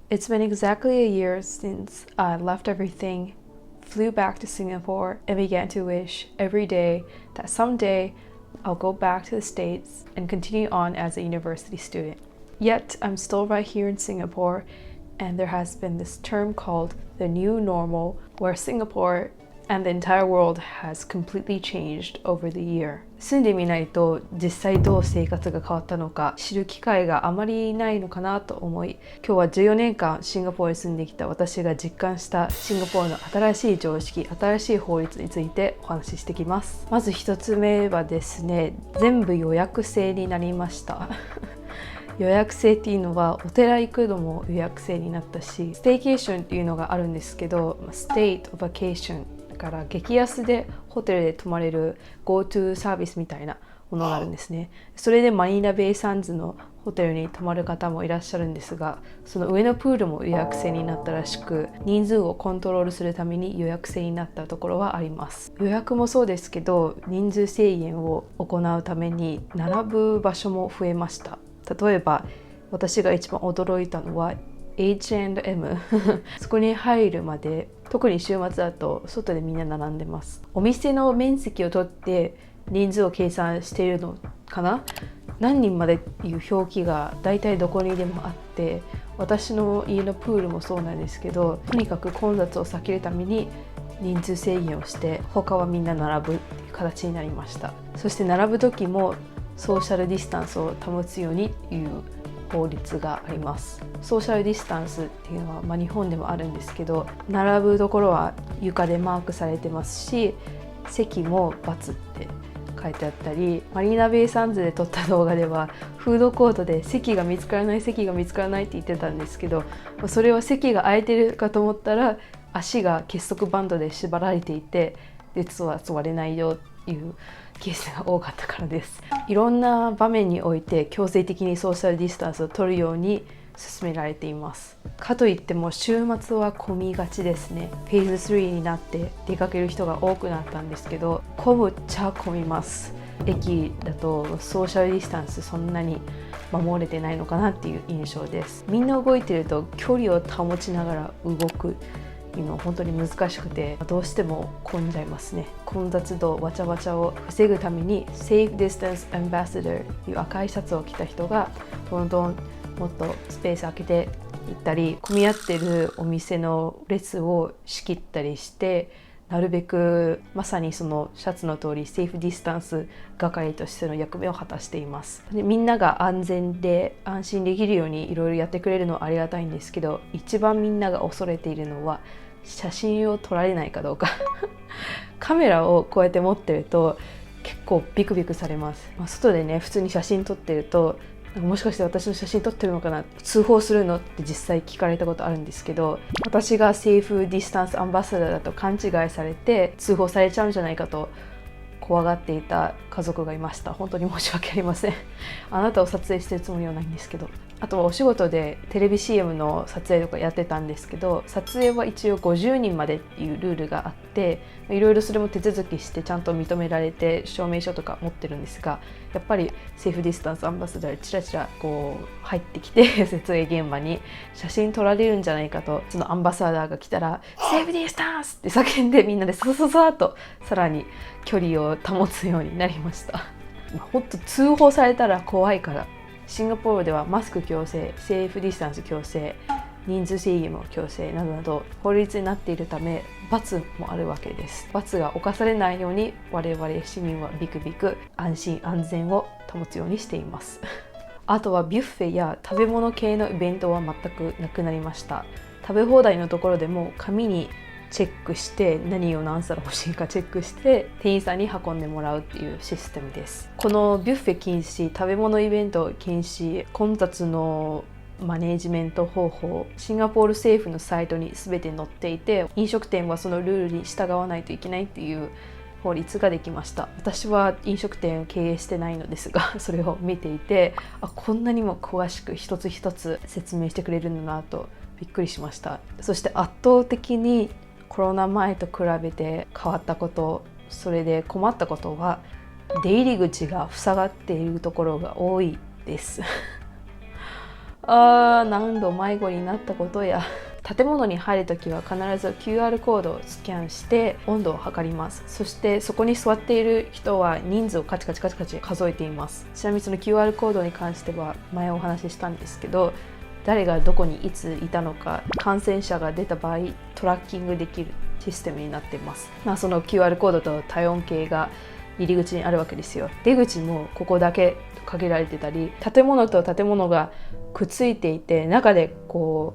It's been exactly a year since I left everything, flew back to Singapore, and began to wish every day that someday I'll go back to the States and continue on as a university student. Yet I'm still right here in Singapore, and there has been this term called the new normal, where Singapore and the entire world has completely changed over the year. 住んでみないと実際どう生活が変わったのか知る機会があまりないのかなと思い、今日は14年間シンガポールに住んできた私が実感したシンガポールの新しい常識、新しい法律についてお話ししてきます。まず一つ目はですね、全部予約制になりました予約制っていうのはお寺行くのも予約制になったし、ステイケーションっていうのがあるんですけど、ステイとバケーションだから激安でホテルで泊まれる GoTo サービスみたいなものがあるんですね。それでマリーナベイサンズのホテルに泊まる方もいらっしゃるんですが、その上のプールも予約制になったらしく、人数をコントロールするために予約制になったところはあります。予約もそうですけど、人数制限を行うために並ぶ場所も増えました。例えば私が一番驚いたのは H&M そこに入るまで、特に週末だと外でみんな並んでます。お店の面積を取って人数を計算しているのかな。何人までっていう表記が大体どこにでもあって、私の家のプールもそうなんですけど、とにかく混雑を避けるために人数制限をして他はみんな並ぶっていう形になりました。そして並ぶ時もソーシャルディスタンスを保つようにという法律があります。ソーシャルディスタンスっていうのは、日本でもあるんですけど、並ぶところは床でマークされてますし、席も×って書いてあったり、マリーナベイサンズで撮った動画ではフードコートで席が見つからないって言ってたんですけど、それは席が空いてるかと思ったら足が結束バンドで縛られていて、実は座れないよっていうケースが多かったからです。いろんな場面において強制的にソーシャルディスタンスを取るように進められています。かといっても週末は混みがちですね。フェーズ3になって出かける人が多くなったんですけど、混むっちゃ混みます。駅だとソーシャルディスタンスそんなに守れてないのかなっていう印象です。みんな動いてると距離を保ちながら動くの本当に難しくて、どうしても混んじゃいますね。混雑度わちゃわちゃを防ぐために Safe Distance Ambassador という赤いシャツを着た人がどんどんもっとスペース空けていったり、混み合ってるお店の列を仕切ったりして、なるべくまさにそのシャツの通りセーフディスタンス係としての役目を果たしています。で、みんなが安全で安心できるようにいろいろやってくれるのはありがたいんですけど、一番みんなが恐れているのは写真を撮られないかどうかカメラをこうやって持ってると結構ビクビクされます。外でね、普通に写真撮ってると、もしかして私の写真撮ってるのかな、通報するのって実際聞かれたことあるんですけど、私がセーフディスタンスアンバサダーだと勘違いされて通報されちゃうんじゃないかと怖がっていた家族がいました。本当に申し訳ありませんあなたを撮影してるつもりはないんですけど。あとはお仕事でテレビ CM の撮影とかやってたんですけど、撮影は一応50人までっていうルールがあって、いろいろそれも手続きしてちゃんと認められて証明書とか持ってるんですが、やっぱりセーフディスタンスアンバサダーチラチラこう入ってきて撮影現場に写真撮られるんじゃないかと、そのアンバサダーが来たらセーフディスタンスって叫んで、みんなでサササーとさらに距離を保つようになりました本当通報されたら怖いから。シンガポールではマスク強制、セーフディスタンス強制、人数制限も強制などなど法律になっているため、罰もあるわけです。罰が犯されないように我々市民はビクビク安心安全を保つようにしていますあとはビュッフェや食べ物系のイベントは全くなくなりました。食べ放題のところでも紙にチェックして、何を何皿欲しいかチェックして店員さんに運んでもらうっていうシステムです。このビュッフェ禁止、食べ物イベント禁止、混雑のマネージメント方法、シンガポール政府のサイトに全て載っていて、飲食店はそのルールに従わないといけないっていう法律ができました。私は飲食店を経営してないのですが、それを見ていて、こんなにも詳しく一つ一つ説明してくれるんだなとびっくりしました。そして圧倒的にコロナ前と比べて変わったこと、それで困ったことは出入り口が塞がっているところが多いです何度迷子になったことや建物に入るときは必ず QR コードをスキャンして温度を測ります。そしてそこに座っている人は人数をカチカチ数えています。ちなみにその QR コードに関しては前お話ししたんですけど、誰がどこにいついたのか、感染者が出た場合トラッキングできるシステムになっています。その QR コードと体温計が入り口にあるわけですよ。出口もここだけ限られてたり、建物と建物がくっついていて中で行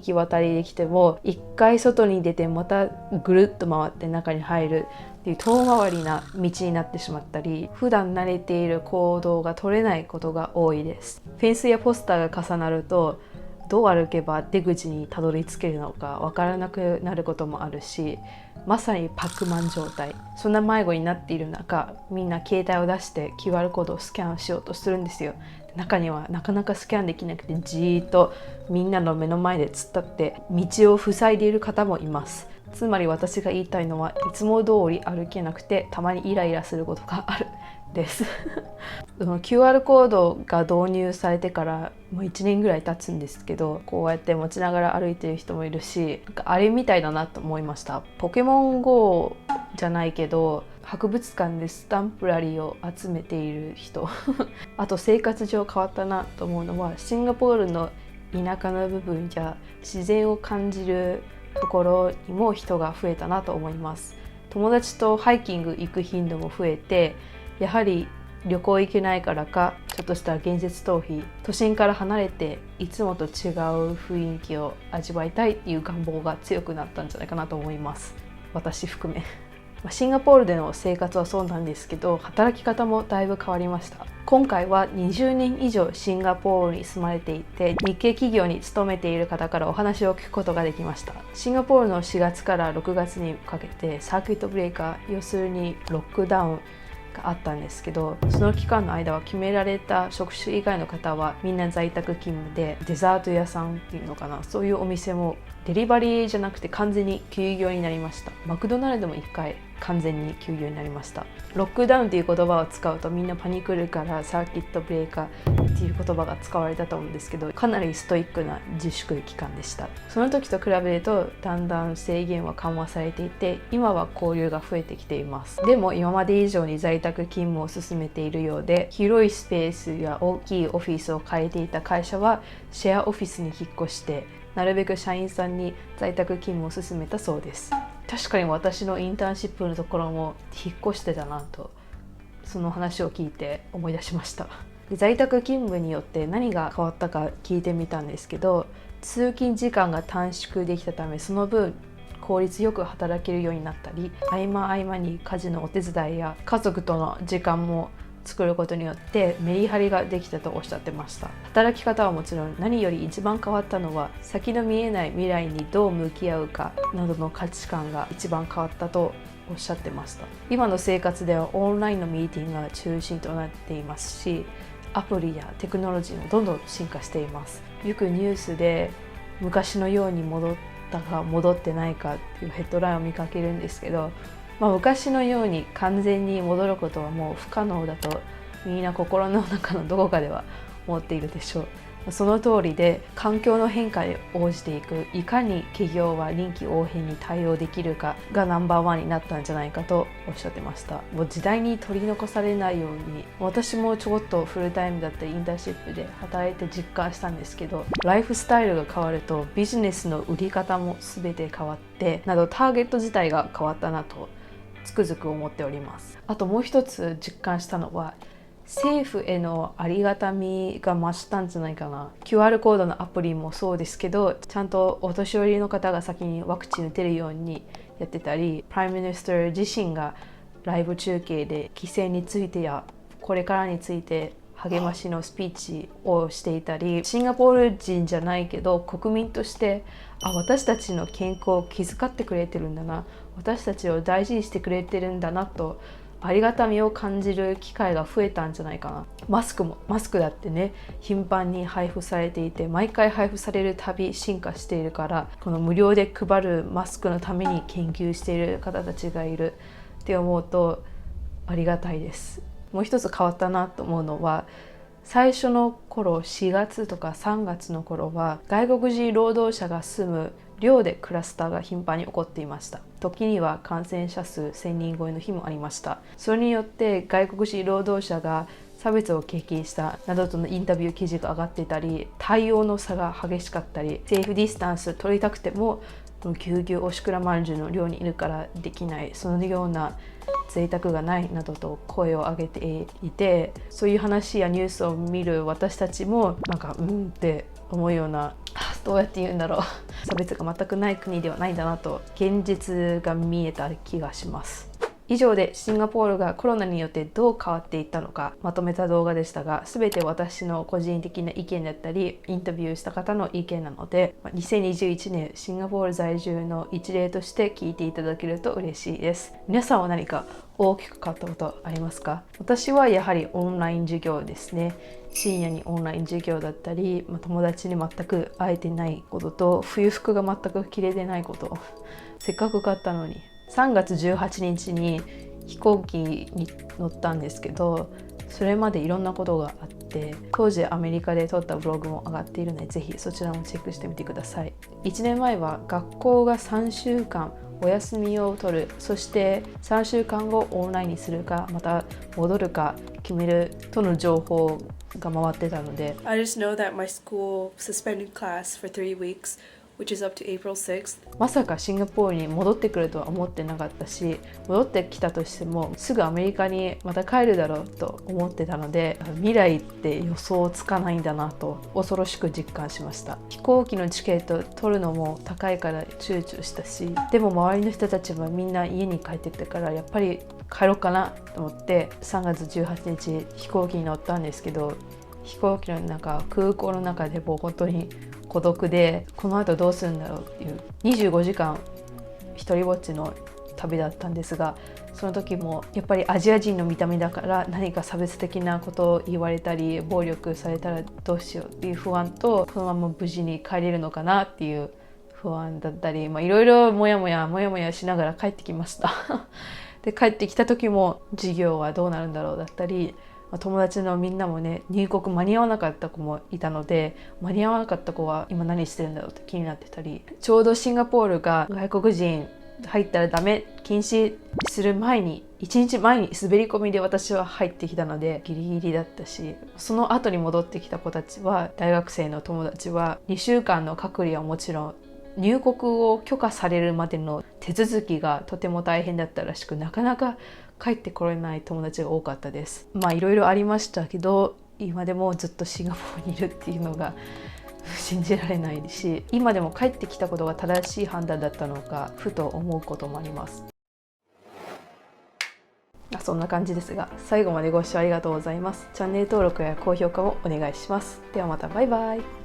き渡りできても一回外に出てまたぐるっと回って中に入るっていう遠回りな道になってしまったり、普段慣れている行動が取れないことが多いです。フェンスやポスターが重なるとどう歩けば出口にたどり着けるのかわからなくなることもあるし、まさにパックマン状態。そんな迷子になっている中、みんな携帯を出して QR コードをスキャンしようとするんですよ。中にはなかなかスキャンできなくてじーっとみんなの目の前で突っ立って道を塞いでいる方もいます。つまり私が言いたいのは、いつも通り歩けなくてたまにイライラすることがあるですQR コードが導入されてからもう1年ぐらい経つんですけど、こうやって持ちながら歩いてる人もいるし、あれみたいだなと思いました。ポケモン GO じゃないけど博物館でスタンプラリーを集めている人あと生活上変わったなと思うのは、シンガポールの田舎の部分や自然を感じるところにも人が増えたなと思います。友達とハイキング行く頻度も増えて、やはり旅行行けないからかちょっとした現実逃避、都心から離れていつもと違う雰囲気を味わいたいっていう願望が強くなったんじゃないかなと思います。私含めシンガポールでの生活はそうなんですけど、働き方もだいぶ変わりました。今回は20年以上シンガポールに住まれていて、日系企業に勤めている方からお話を聞くことができました。シンガポールの4月から6月にかけてサーキュットブレーカー、要するにロックダウンがあったんですけど、その期間の間は決められた職種以外の方はみんな在宅勤務で、デザート屋さんっていうのかな、そういうお店もデリバリーじゃなくて完全に休業になりました。マクドナルドも1回完全に休業になりました。ロックダウンという言葉を使うとみんなパニクるからサーキットブレーカーっていう言葉が使われたと思うんですけど、かなりストイックな自粛期間でした。その時と比べるとだんだん制限は緩和されていて、今は交流が増えてきています。でも今まで以上に在宅勤務を進めているようで、広いスペースや大きいオフィスを借りていた会社はシェアオフィスに引っ越してなるべく社員さんに在宅勤務を進めたそうです。確かに私のインターンシップのところも引っ越してたなと、その話を聞いて思い出しました。で、在宅勤務によって何が変わったか聞いてみたんですけど、通勤時間が短縮できたためその分効率よく働けるようになったり、合間に家事のお手伝いや家族との時間も作ることによってメリハリができたとおっしゃってました。働き方はもちろん、何より一番変わったのは先の見えない未来にどう向き合うかなどの価値観が一番変わったとおっしゃってました。今の生活ではオンラインのミーティングが中心となっていますし、アプリやテクノロジーもどんどん進化しています。よくニュースで昔のように戻ったか戻ってないかっていうヘッドラインを見かけるんですけど、昔のように完全に戻ることはもう不可能だとみんな心の中のどこかでは思っているでしょう。その通りで、環境の変化に応じていく、いかに企業は臨機応変に対応できるかがナンバーワンになったんじゃないかとおっしゃってました。もう時代に取り残されないように、私もちょこっとフルタイムだったりインターンシップで働いて実感したんですけど、ライフスタイルが変わるとビジネスの売り方も全て変わってなど、ターゲット自体が変わったなとつくづく思っております。あともう一つ実感したのは、政府へのありがたみが増したんじゃないかな。 QR コードのアプリもそうですけど、ちゃんとお年寄りの方が先にワクチン打てるようにやってたり、プライムミニスター自身がライブ中継で規制についてやこれからについて励ましのスピーチをしていたり、シンガポール人じゃないけど国民として私たちの健康を気遣ってくれてるんだな、私たちを大事にしてくれてるんだなとありがたみを感じる機会が増えたんじゃないかな。マスクだってね、頻繁に配布されていて、毎回配布されるたび進化しているから、この無料で配るマスクのために研究している方たちがいるって思うとありがたいです。もう一つ変わったなと思うのは、最初の頃、4月とか3月の頃は外国人労働者が住む寮でクラスターが頻繁に起こっていました。時には感染者数1000人超えの日もありました。それによって外国人労働者が差別を経験したなどとのインタビュー記事が上がっていたり、対応の差が激しかったり、セーフディスタンス取りたくてもぎゅうぎゅうおしくらまんじゅうの寮にいるからできない、そのような贅沢がないなどと声を上げていて、そういう話やニュースを見る私たちもなんかって思うような、どうやって言うんだろう差別が全くない国ではないんだなと現実が見えた気がします。以上でシンガポールがコロナによってどう変わっていったのかまとめた動画でしたが、全て私の個人的な意見だったりインタビューした方の意見なので、2021年シンガポール在住の一例として聞いていただけると嬉しいです。皆さんは何か大きく変わったことありますか？私はやはりオンライン授業ですね。深夜にオンライン授業だったり、友達に全く会えてないことと、冬服が全く着れてないこと。せっかく買ったのに。3月18日に飛行機に乗ったんですけど、それまでいろんなことがあって、当時アメリカで撮ったブログも上がっているので、ぜひそちらもチェックしてみてください。1年前は学校が3週間お休みを取る、そして3週間後オンラインにするかまた戻るか決めるとの情報が回ってたので、 I just know that my school suspended class for 3 weeks which is up to April 6th. まさかシンガポールに戻ってくるとは思ってなかったし、戻ってきたとしてもすぐアメリカにまた帰るだろうと思ってたので、未来って予想つかないんだなと恐ろしく実感しました。飛行機のチケット取るのも高いから躊躇したし、でも周りの人たちはみんな家に帰ってたからやっぱり帰ろうかなと思って3月18日飛行機に乗ったんですけど、飛行機の中、空港の中でもう本当に孤独で、この後どうするんだろうっていう25時間一人ぼっちの旅だったんですが、その時もやっぱりアジア人の見た目だから何か差別的なことを言われたり暴力されたらどうしようっていう不安と、このまま無事に帰れるのかなっていう不安だったり、いろいろモヤモヤしながら帰ってきましたで、帰ってきた時も授業はどうなるんだろうだったり、友達のみんなもね、入国間に合わなかった子もいたので、間に合わなかった子は今何してるんだろうって気になってたり、ちょうどシンガポールが外国人入ったらダメ禁止する前に1日前に滑り込みで私は入ってきたのでギリギリだったし、その後に戻ってきた子たちは、大学生の友達は2週間の隔離はもちろん、入国を許可されるまでの手続きがとても大変だったらしく、なかなか帰ってこれない友達が多かったです。いろいろありましたけど、今でもずっとシンガポールにいるっていうのが信じられないし、今でも帰ってきたことが正しい判断だったのかふと思うこともあります。そんな感じですが、最後までご視聴ありがとうございます。チャンネル登録や高評価をお願いします。ではまた、バイバイ。